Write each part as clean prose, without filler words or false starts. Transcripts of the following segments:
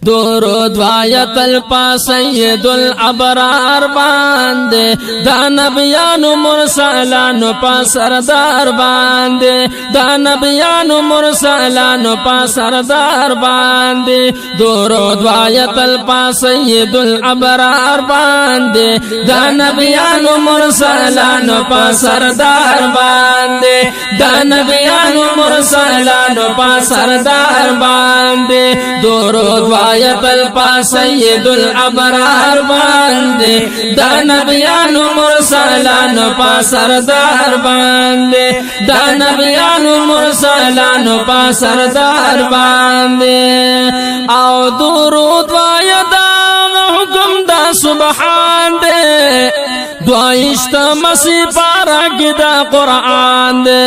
درود وایا تل پا سید الابرار باندې دا نبیانو مرسلانو پا سردار باندې دا نبیانو مرسلانو پا سردار باندې درود وایا تل پا سید الابرار باندې دا نبیانو مرسلانو پا سردار باندې دا نبیانو مرسلانو پا سردار باندې درود وایا تل پا سید الابرار باندې دا نبیانو مرسلانو پا سردار باندې دا نبیانو مرسلانو پا سردار باندې او درود وایا دا حکم دا سبحان دے دوائشت مسیح پارا کی دا قرآن دے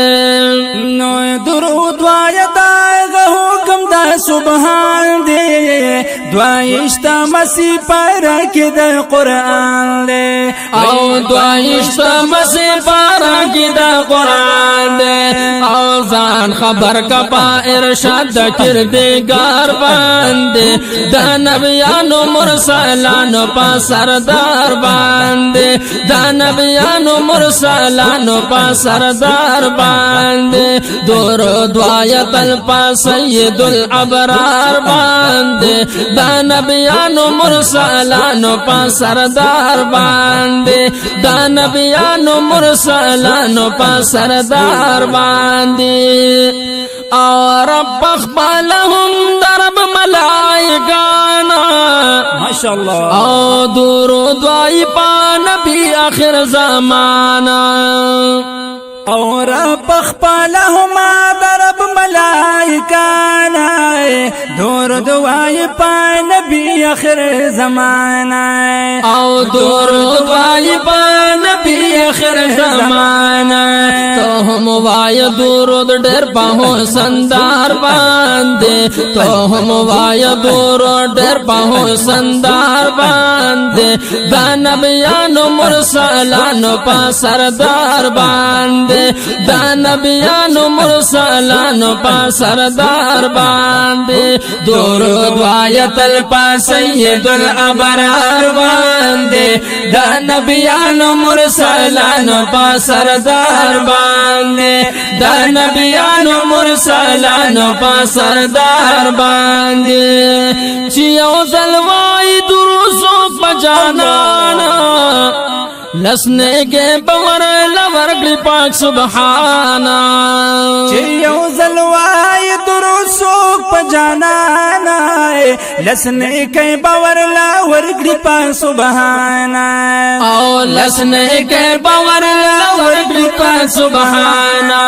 نو درود وایا دا حکم دا سبحان دے دوائشت مسیح پارا کی دا قرآن دے او دوائشت مسیح پارا کی دا قرآن دے او زان خبر کا پا ارشاد کردگار باندے دا نبیانو مرسلانو پا سردار باندے دا نبیانو مرسلانو پا سردار باندے درود وایا تل پا سید الابرار باندے دا نبیانو مرسلانو پا سردار باندے دا نبیانو مرسلانو پا سردار باندے اور رب اخبالهم درب ملائکانا ماشاءاللہ او درود وائی پا نبی آخر زمانا اور پخپلهما درب ملائکانا درود وائی پا نبی آخر زمانا او درود وائی پا نبی آخر زمانا تو ہم وائی درود ڈر پاہو سندار باندے تو ہم وائی درود ڈر پاہو سندار باندے دا نبیانو مرسلانو پا سردار باندے دا نبیانو مرسلانو پا سردار باندے درود وایا تل پا سید الابرار باندے دا نبیانو مرسلانو پا سردار باندے دا نبیانو مرسلانو پا سردار باندے چیو زلوائی دروسو پا جانانا لسنے کے باور لورگلی پاک سبحانا چیو زلوائی دروسو پا جانانا لسنے کے باور لورگلی پاک سبحانا او لسنے کے باور لورگلی پاک سبحانا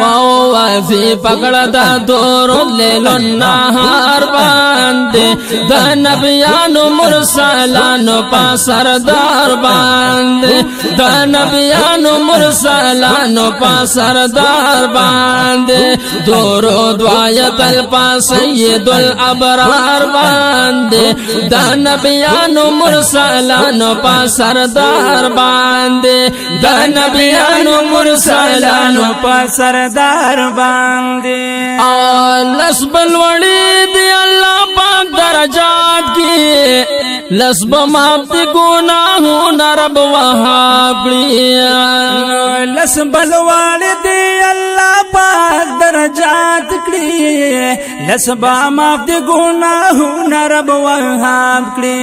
واو وفی پکڑ دا درود لیلو نہار باندے دا نبیانو مرسلانو پا سردار باندے دا نبیانو مرسلانو پا سردار باندے درود وایا تل پا سید الابرار باندے دا نبیانو مرسلانو پا سردار باندے دا نبیانو مرسلانو پا سردار باندے لسب الوڑی دی اللہ پاک درجات کی لسب ماب دی گناہوں نرب وہاں کڑی لسب الوڑی دی اللہ پاک درجات کڑی لسب ماب دی گناہوں نرب وہاں کڑی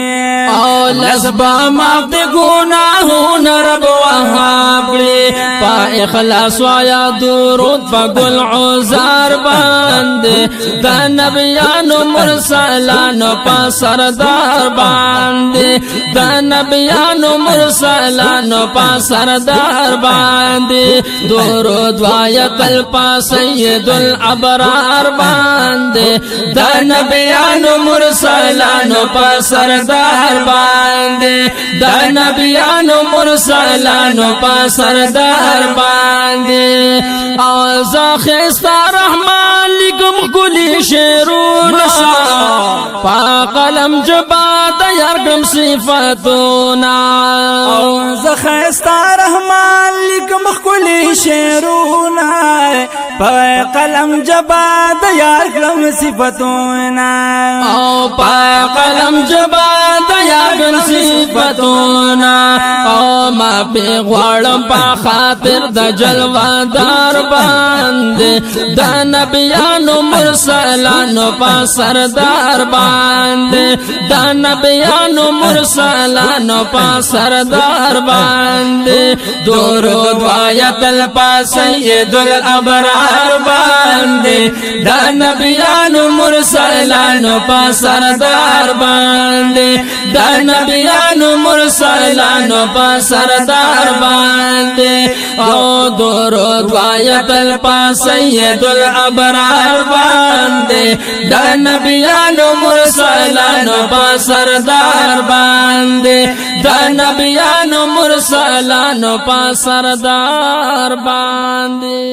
او لسب ماب دی گناہوں نرب وہاں کڑی پا اخلاص وایا درود پا گل عزار باندے دا نبیانو مرسلانو پا سردار باندے دا نبیانو مرسلانو پا سردار باندے درود وایا تل پا سید الابرار باندے دا نبیانو مرسلانو پا سردار باندے دا نبیانو مرسلانو پا سردار باندے آزا خیستا رحمان لکم کلی شیرونا پا قلم جبا تیار کم صفتونا آزا خیستا رحمان لکم کلی شیرونا پا قلم جبا تیار کم صفتونا پا قربان دیا بن صفتونا او ما پی غوارم پا خاطر دا جلوادار باندے دا نبیانو مرسلانو پا سردار باندے دا نبیانو مرسلانو پا سردار باندے درود وایتل پا سید الابرار باندے دا نبیانو مرسلانو پا سردار باندے دا نبیانو مرسلانو پا سردار باندے او درود وایتل پا سید الابرار باندے دا نبیانو مرسلانو پا سردار باندے دا نبیانو مرسلانو پا سردار باندے